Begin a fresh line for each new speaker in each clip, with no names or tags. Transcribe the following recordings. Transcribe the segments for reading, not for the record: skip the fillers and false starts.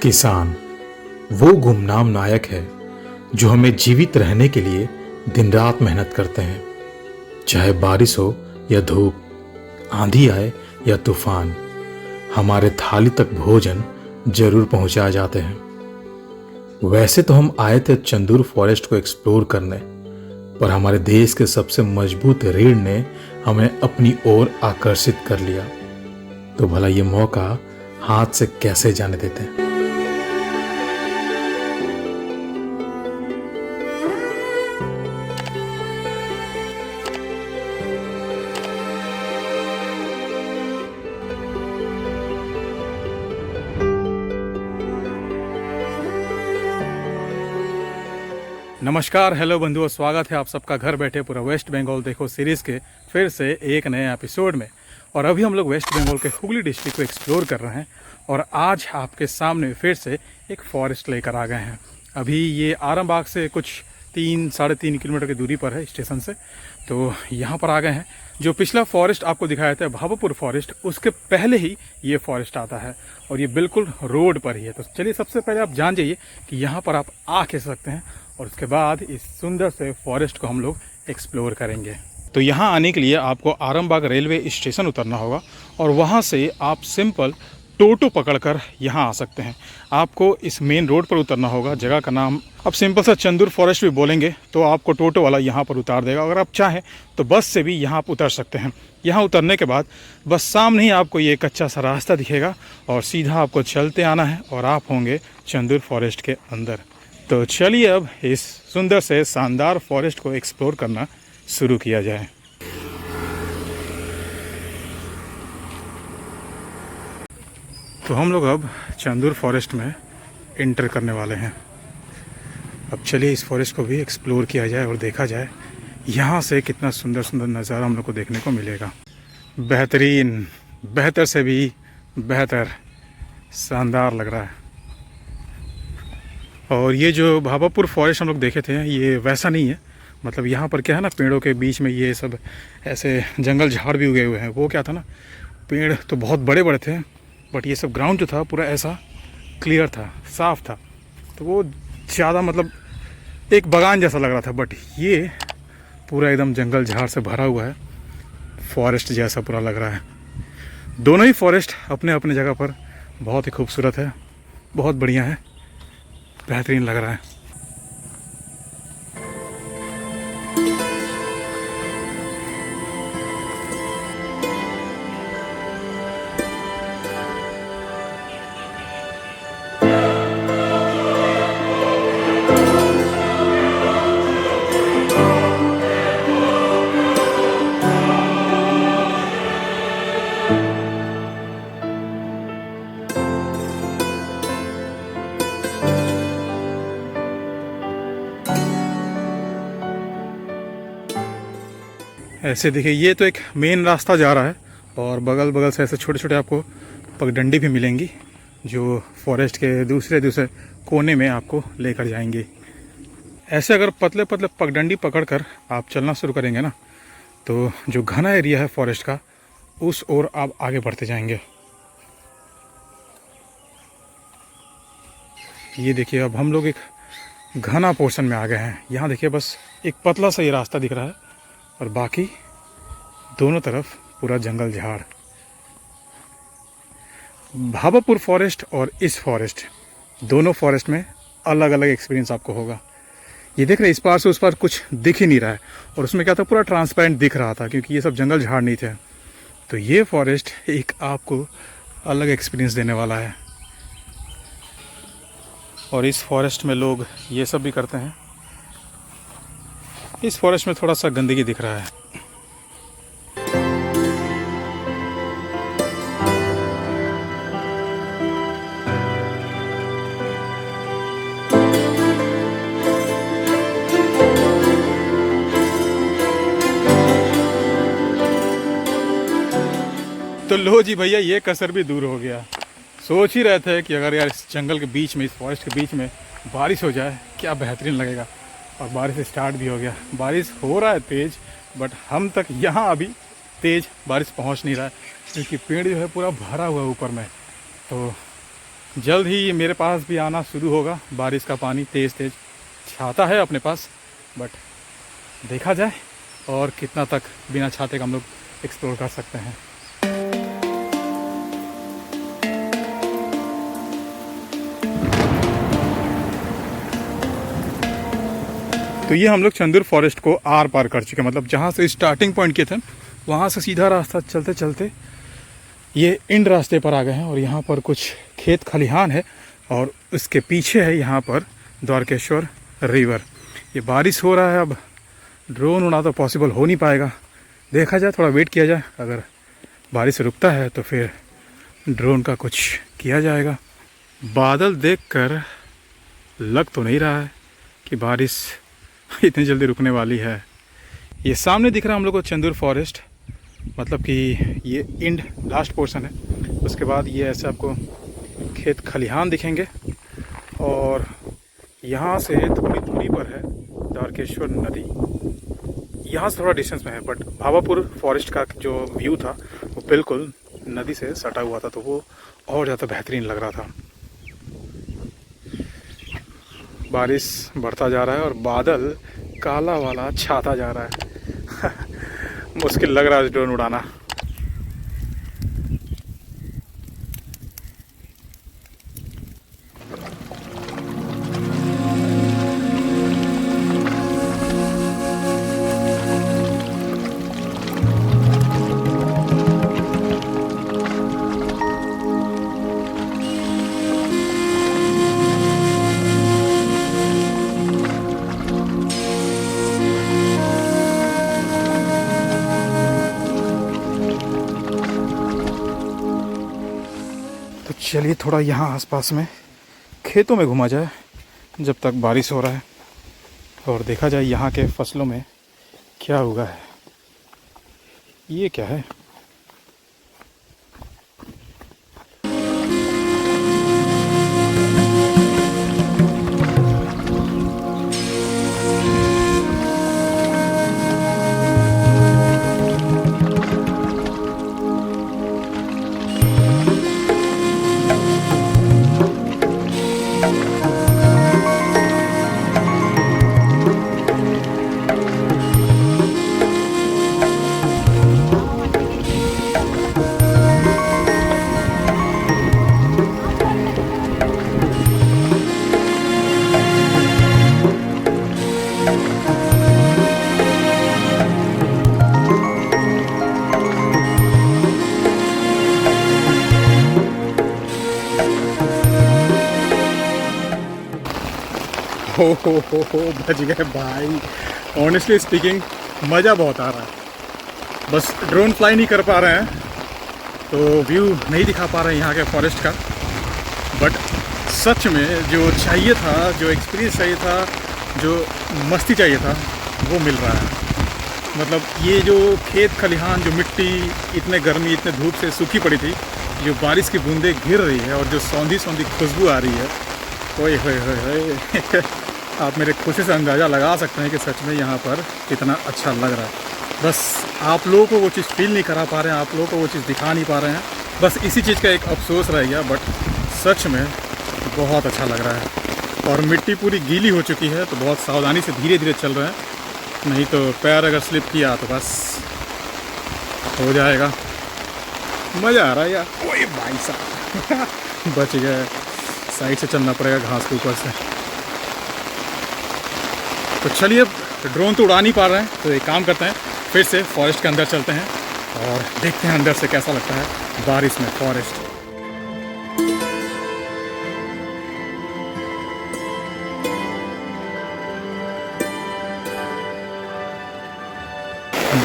किसान वो गुमनाम नायक है जो हमें जीवित रहने के लिए दिन रात मेहनत करते हैं। चाहे बारिश हो या धूप, आंधी आए या तूफान, हमारे थाली तक भोजन जरूर पहुंचाए जाते हैं। वैसे तो हम आए थे चंदूर फॉरेस्ट को एक्सप्लोर करने, पर हमारे देश के सबसे मजबूत रीढ़ ने हमें अपनी ओर आकर्षित कर लिया। तो भला ये मौका हाथ से कैसे जाने देते हैं।
नमस्कार, हेलो बंधुओं, स्वागत है आप सबका घर बैठे पूरा वेस्ट बंगाल देखो सीरीज़ के फिर से एक नए एपिसोड में। और अभी हम लोग वेस्ट बंगाल के हुगली डिस्ट्रिक्ट को एक्सप्लोर कर रहे हैं और आज आपके सामने फिर से एक फॉरेस्ट लेकर आ गए हैं। अभी ये आरामबाग से कुछ 3-3.5 किलोमीटर की दूरी पर है स्टेशन से। तो यहाँ पर आ गए हैं। जो पिछला फॉरेस्ट आपको दिखाया था भाबापुर फॉरेस्ट, उसके पहले ही ये फॉरेस्ट आता है और ये बिल्कुल रोड पर ही है। तो चलिए सबसे पहले आप जान जाइए कि यहाँ पर आप आ कैसे सकते हैं और उसके बाद इस सुंदर से फॉरेस्ट को हम लोग एक्सप्लोर करेंगे। तो यहाँ आने के लिए आपको आरामबाग रेलवे स्टेशन उतरना होगा और वहाँ से आप सिंपल टोटो पकड़कर यहाँ आ सकते हैं। आपको इस मेन रोड पर उतरना होगा। जगह का नाम अब सिंपल सा चंदूर फॉरेस्ट भी बोलेंगे तो आपको टोटो वाला यहाँ पर उतार देगा। अगर आप चाहें तो बस से भी यहाँ आप उतर सकते हैं। यहाँ उतरने के बाद बस सामने ही आपको ये कच्चा सा रास्ता दिखेगा और सीधा आपको चलते आना है और आप होंगे चंदूर फॉरेस्ट के अंदर। तो चलिए अब इस सुंदर से शानदार फॉरेस्ट को एक्सप्लोर करना शुरू किया जाए। तो हम लोग अब चंदूर फॉरेस्ट में एंटर करने वाले हैं। अब चलिए इस फॉरेस्ट को भी एक्सप्लोर किया जाए और देखा जाए यहाँ से कितना सुंदर सुंदर नज़ारा हम लोग को देखने को मिलेगा। बेहतरीन, बेहतर से भी बेहतर, शानदार लग रहा है। और ये जो भाबापुर फॉरेस्ट हम लोग देखे थे ये वैसा नहीं है। मतलब यहाँ पर क्या है ना, पेड़ों के बीच में ये सब ऐसे जंगल झाड़ भी उगे हुए हैं। वो क्या था ना, पेड़ तो बहुत बड़े बड़े थे बट ये सब ग्राउंड जो था पूरा ऐसा क्लियर था, साफ था। तो वो ज़्यादा मतलब एक बागान जैसा लग रहा था। बट ये पूरा एकदम जंगल झाड़ से भरा हुआ है, फॉरेस्ट जैसा पूरा लग रहा है। दोनों ही फॉरेस्ट अपने अपने जगह पर बहुत ही खूबसूरत है, बहुत बढ़िया है, बेहतरीन लग रहा है। ऐसे देखिए, ये तो एक मेन रास्ता जा रहा है और बगल बगल से ऐसे छोटे छोटे आपको पगडंडी भी मिलेंगी जो फॉरेस्ट के दूसरे दूसरे कोने में आपको लेकर जाएंगे। ऐसे अगर पतले पतले पगडंडी पकड़कर आप चलना शुरू करेंगे ना, तो जो घना एरिया है फॉरेस्ट का उस ओर आप आगे बढ़ते जाएंगे। ये देखिए, अब हम लोग एक घना पोर्शन में आ गए हैं। यहाँ देखिए, बस एक पतला सा ये रास्ता दिख रहा है और बाकी दोनों तरफ पूरा जंगल झाड़। भाबापुर फॉरेस्ट और इस फॉरेस्ट, दोनों फॉरेस्ट में अलग अलग एक्सपीरियंस आपको होगा। ये देख रहे हैं, इस पार से उस पार कुछ दिख ही नहीं रहा है और उसमें क्या था, पूरा ट्रांसपेरेंट दिख रहा था क्योंकि ये सब जंगल झाड़ नहीं थे। तो ये फॉरेस्ट एक आपको अलग एक्सपीरियंस देने वाला है। और इस फॉरेस्ट में लोग ये सब भी करते हैं। इस फॉरेस्ट में थोड़ा सा गंदगी दिख रहा है। तो लो जी भैया, ये कसर भी दूर हो गया। सोच ही रहे थे कि अगर यार इस जंगल के बीच में, इस फॉरेस्ट के बीच में बारिश हो जाए क्या बेहतरीन लगेगा। और बारिश स्टार्ट भी हो गया। बारिश हो रहा है तेज़, बट हम तक यहाँ अभी तेज़ बारिश पहुँच नहीं रहा है क्योंकि पेड़ जो है पूरा भरा हुआ है ऊपर में। तो जल्द ही मेरे पास भी आना शुरू होगा बारिश का पानी। तेज़ तेज़ छाता है अपने पास, बट देखा जाए और कितना तक बिना छाते का हम लोग एक्सप्लोर कर सकते हैं। तो ये हम लोग चंदूर फॉरेस्ट को आर पार कर चुके हैं, मतलब जहाँ से स्टार्टिंग पॉइंट किए थे वहाँ से सीधा रास्ता चलते चलते ये इंड रास्ते पर आ गए हैं। और यहाँ पर कुछ खेत खलिहान है और उसके पीछे है यहाँ पर द्वारकेश्वर रिवर। ये बारिश हो रहा है, अब ड्रोन उड़ा तो पॉसिबल हो नहीं पाएगा। देखा जाए, थोड़ा वेट किया जाए, अगर बारिश रुकता है तो फिर ड्रोन का कुछ किया जाएगा। बादल देखकर लग तो नहीं रहा है कि बारिश इतनी जल्दी रुकने वाली है। ये सामने दिख रहा है हम लोग को चंदूर फॉरेस्ट, मतलब कि ये इंड लास्ट पोर्शन है। उसके बाद ये ऐसे आपको खेत खलिहान दिखेंगे और यहाँ से थोड़ी दूरी पर है द्वारकेश्वर नदी। यहाँ से थोड़ा डिस्टेंस में है, बट भावापुर फॉरेस्ट का जो व्यू था वो बिल्कुल नदी से सटा हुआ था, तो वो और ज़्यादा बेहतरीन लग रहा था। बारिश बढ़ता जा रहा है और बादल काला वाला छाता जा रहा है। मुश्किल लग रहा है ड्रोन उड़ाना। चलिए थोड़ा यहाँ आसपास में खेतों में घुमा जाए जब तक बारिश हो रहा है, और देखा जाए यहाँ के फसलों में क्या हुआ है। ये क्या है? हो बच गए भाई। ऑनेस्टली स्पीकिंग मज़ा बहुत आ रहा है, बस ड्रोन फ्लाई नहीं कर पा रहे हैं तो व्यू नहीं दिखा पा रहे हैं यहाँ के फॉरेस्ट का। बट सच में जो चाहिए था, जो एक्सपीरियंस चाहिए था, जो मस्ती चाहिए था, वो मिल रहा है। मतलब ये जो खेत खलिहान, जो मिट्टी इतने गर्मी, इतने धूप से सूखी पड़ी थी, जो बारिश की बूंदें गिर रही है और जो सौंधी सौंधी खुशबू आ रही है, ओए होए होए होए। आप मेरे खुशी से अंदाज़ा लगा सकते हैं कि सच में यहाँ पर कितना अच्छा लग रहा है। बस आप लोगों को वो चीज़ फील नहीं करा पा रहे हैं, आप लोगों को वो चीज़ दिखा नहीं पा रहे हैं। बस इसी चीज़ का एक अफसोस रह गया, बट सच में बहुत अच्छा लग रहा है। और मिट्टी पूरी गीली हो चुकी है, तो बहुत सावधानी से धीरे धीरे चल रहे हैं, नहीं तो पैर अगर स्लिप किया तो बस हो जाएगा। मज़ा आ रहा है यार। ओए भाई साहब बच गए, साइड से चलना पड़ेगा घास के ऊपर से। तो चलिए, ड्रोन तो उड़ा नहीं पा रहे हैं, तो एक काम करते हैं, फिर से फॉरेस्ट के अंदर चलते हैं और देखते हैं अंदर से कैसा लगता है बारिश में फॉरेस्ट।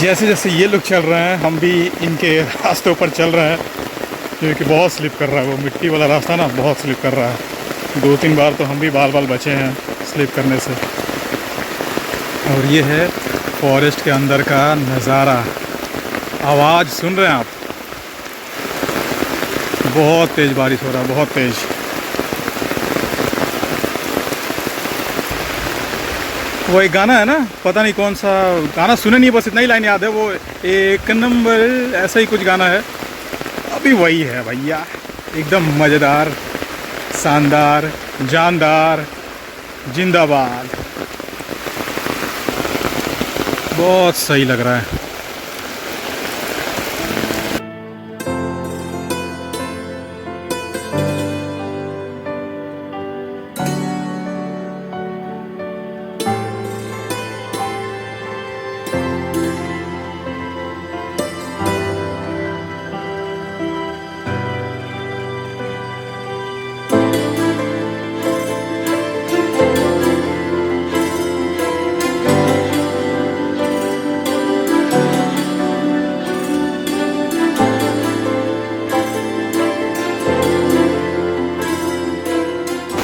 जैसे जैसे ये लोग चल रहे हैं, हम भी इनके रास्तों पर चल रहे हैं, क्योंकि बहुत स्लिप कर रहा है। वो मिट्टी वाला रास्ता ना बहुत स्लिप कर रहा है। 2-3 बार तो हम भी बाल बाल बचे हैं स्लिप करने से। और ये है फॉरेस्ट के अंदर का नज़ारा। आवाज़ सुन रहे हैं आप? बहुत तेज़ बारिश हो रहा है, बहुत तेज़। वो एक गाना है ना, पता नहीं कौन सा गाना, सुने नहीं, बस इतना ही लाइन याद है, वो एक नंबर ऐसा ही कुछ गाना है, अभी वही है भैया, एकदम मज़ेदार शानदार, जानदार, जिंदाबाद। बहुत सही लग रहा है।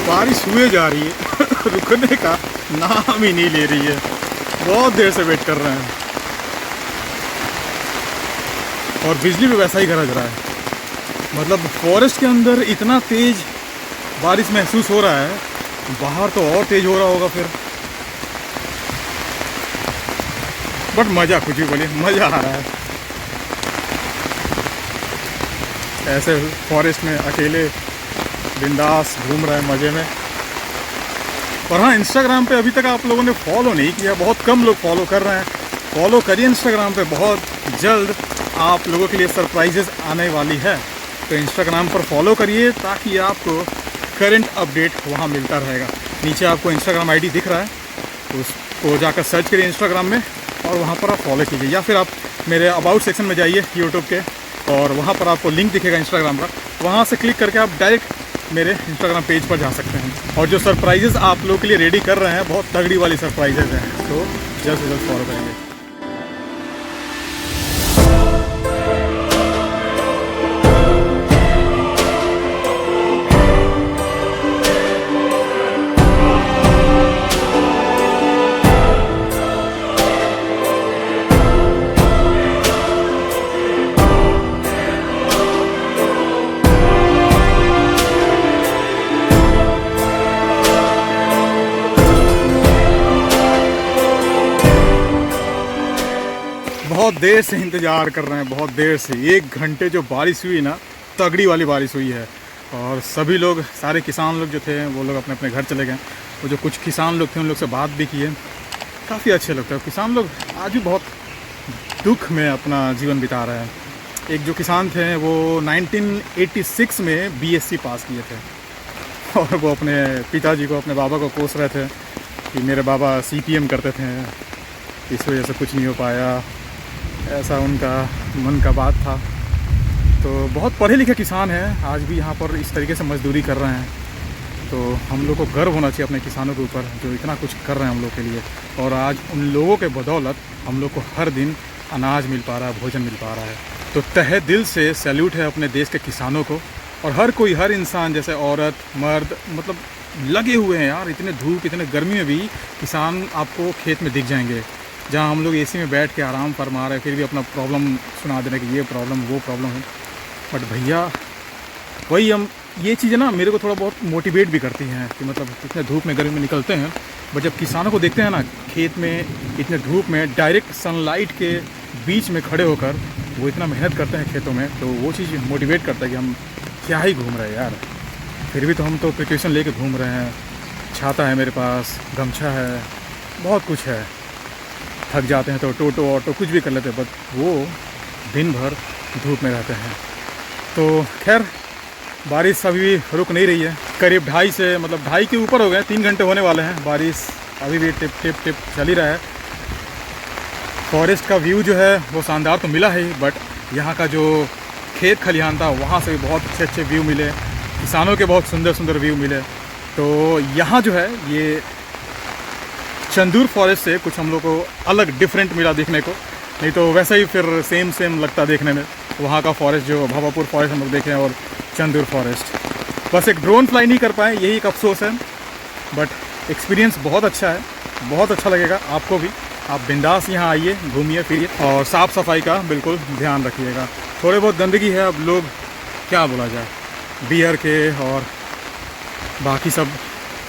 बारिश हुए जा रही है रुकने का नाम ही नहीं ले रही है। बहुत देर से वेट कर रहे हैं और बिजली भी वैसा ही गरज रहा है। मतलब फॉरेस्ट के अंदर इतना तेज बारिश महसूस हो रहा है, बाहर तो और तेज हो रहा होगा फिर। बट मज़ा, कुछ भी बोलिए, मज़ा आ रहा है ऐसे फॉरेस्ट में अकेले बिंदास घूम रहे हैं मज़े में। और हाँ, इंस्टाग्राम पे अभी तक आप लोगों ने फॉलो नहीं किया, बहुत कम लोग फॉलो कर रहे हैं। फॉलो करिए इंस्टाग्राम पे, बहुत जल्द आप लोगों के लिए सरप्राइजेस आने वाली है। तो इंस्टाग्राम पर फॉलो करिए ताकि आपको करंट अपडेट वहाँ मिलता रहेगा। नीचे आपको इंस्टाग्राम आईडी दिख रहा है, उसको जाकर सर्च करिए इंस्टाग्राम में और वहाँ पर आप फॉलो कीजिए। या फिर आप मेरे अबाउट सेक्शन में जाइए यूट्यूब के, और वहाँ पर आपको लिंक दिखेगा इंस्टाग्राम का, वहाँ से क्लिक करके आप डायरेक्ट मेरे इंस्टाग्राम पेज पर जा सकते हैं। और जो सरप्राइजेज़ आप लोगों के लिए रेडी कर रहे हैं, बहुत तगड़ी वाली सरप्राइजेज़ हैं, तो जल्द से जल्द फॉलो करेंगे। बहुत देर से इंतज़ार कर रहे हैं, बहुत देर से। 1 घंटे जो बारिश हुई ना, तगड़ी वाली बारिश हुई है। और सभी लोग, सारे किसान लोग जो थे वो लोग अपने अपने घर चले गए। वो जो कुछ किसान लोग थे उन लोग से बात भी किए, काफ़ी अच्छे लगते हैं। किसान लोग आज भी बहुत दुख में अपना जीवन बिता रहे हैं। एक जो किसान थे वो 1986 में बीएससी पास किए थे और वो अपने पिताजी को, अपने बाबा को कोस रहे थे कि मेरे बाबा सीपीएम करते थे, इस वजह से कुछ नहीं हो पाया, ऐसा उनका मन का बात था। तो बहुत पढ़े लिखे किसान हैं, आज भी यहाँ पर इस तरीके से मजदूरी कर रहे हैं। तो हम लोग को गर्व होना चाहिए अपने किसानों के ऊपर, जो इतना कुछ कर रहे हैं हम लोग के लिए। और आज उन लोगों के बदौलत हम लोग को हर दिन अनाज मिल पा रहा है, भोजन मिल पा रहा है। तो तहे दिल से सैल्यूट है अपने देश के किसानों को। और हर कोई, हर इंसान, जैसे औरत मर्द, मतलब लगे हुए हैं यार। इतने धूप, इतने गर्मी में भी किसान आपको खेत में दिख जाएंगे। जहाँ हम लोग एसी में बैठ के आराम फरमा रहे हैं, फिर भी अपना प्रॉब्लम सुना दे रहे कि ये प्रॉब्लम, वो प्रॉब्लम है। बट भैया, वही हम, ये चीज़ें ना मेरे को थोड़ा बहुत मोटिवेट भी करती हैं कि मतलब इतने धूप में, गर्मी में निकलते हैं, बट जब किसानों को देखते हैं ना खेत में इतने धूप में डायरेक्ट सनलाइट के बीच में खड़े होकर वो इतना मेहनत करते हैं खेतों में, तो वो चीज़ मोटिवेट करता है कि हम क्या ही घूम रहे हैं यार। फिर भी तो हम तो प्रिकॉशन लेके घूम रहे हैं। छाता है मेरे पास, गमछा है, बहुत कुछ है। थक जाते हैं तो टोटो ऑटो कुछ भी कर लेते हैं, बट वो दिन भर धूप में रहते हैं। तो खैर, बारिश अभी रुक नहीं रही है। करीब 2.5 के ऊपर हो गए, 3 घंटे होने वाले हैं। बारिश अभी भी टिप टिप टिप चल ही रहा है। फॉरेस्ट का व्यू जो है वो शानदार तो मिला है, बट यहाँ का जो खेत खलिहान था वहाँ से भी बहुत अच्छे अच्छे व्यू मिले, किसानों के बहुत सुंदर सुंदर व्यू मिले। तो यहाँ जो है ये चंदूर फॉरेस्ट से कुछ हम लोग को अलग डिफरेंट मिला देखने को, नहीं तो वैसा ही फिर सेम लगता देखने में। वहाँ का फॉरेस्ट जो भावापुर फॉरेस्ट हम लोग देखे हैं और चंदूर फॉरेस्ट, बस एक ड्रोन फ्लाई नहीं कर पाए, यही एक अफसोस है। बट एक्सपीरियंस बहुत अच्छा है, बहुत अच्छा लगेगा आपको भी। आप बिंदास यहाँ आइए, घूमिए फिरिए और साफ़ सफाई का बिल्कुल ध्यान रखिएगा। थोड़े बहुत गंदगी है, अब लोग क्या बोला जाए, बियर के और बाकी सब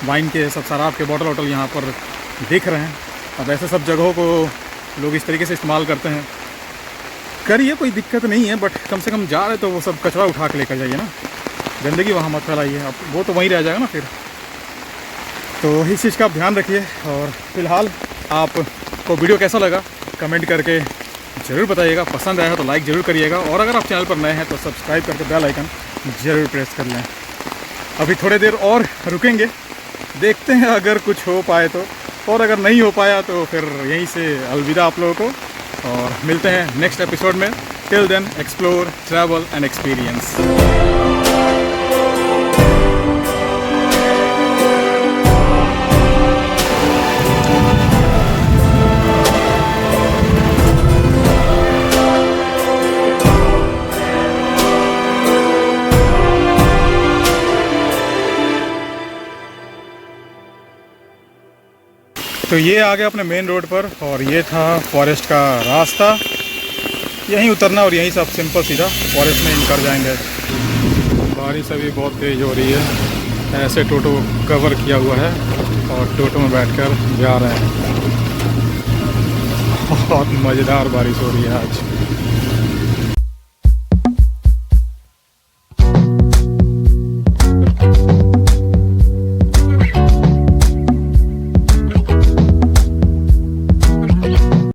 वाइन के, सब शराब के बॉटल वॉटल यहाँ पर दिख रहे हैं। अब ऐसे सब जगहों को लोग इस तरीके से इस्तेमाल करते हैं। करिए, कोई दिक्कत नहीं है, बट कम से कम जा रहे तो वो सब कचरा उठा के लेकर जाइए ना। गंदगी वहाँ मत फैलाइए, अब वो तो वहीं रह जाएगा ना फिर। तो इस चीज़ का आप ध्यान रखिए। और फिलहाल आपको वीडियो कैसा लगा कमेंट करके ज़रूर बताइएगा। पसंद आया तो लाइक ज़रूर करिएगा, और अगर आप चैनल पर नए हैं तो सब्सक्राइब करके बेल आइकन ज़रूर प्रेस कर लें। अभी थोड़ी देर और रुकेंगे, देखते हैं अगर कुछ हो पाए तो, और अगर नहीं हो पाया तो फिर यहीं से अलविदा आप लोगों को, और मिलते हैं नेक्स्ट एपिसोड में। Till then explore, travel and experience. तो ये आ गया अपने मेन रोड पर, और ये था फॉरेस्ट का रास्ता। यहीं उतरना और यहीं से आप सिंपल सीधा फॉरेस्ट में निकल जाएंगे। बारिश अभी बहुत तेज़ हो रही है, ऐसे टोटो कवर किया हुआ है और टोटो में बैठकर जा रहे हैं। बहुत मज़ेदार बारिश हो रही है आज।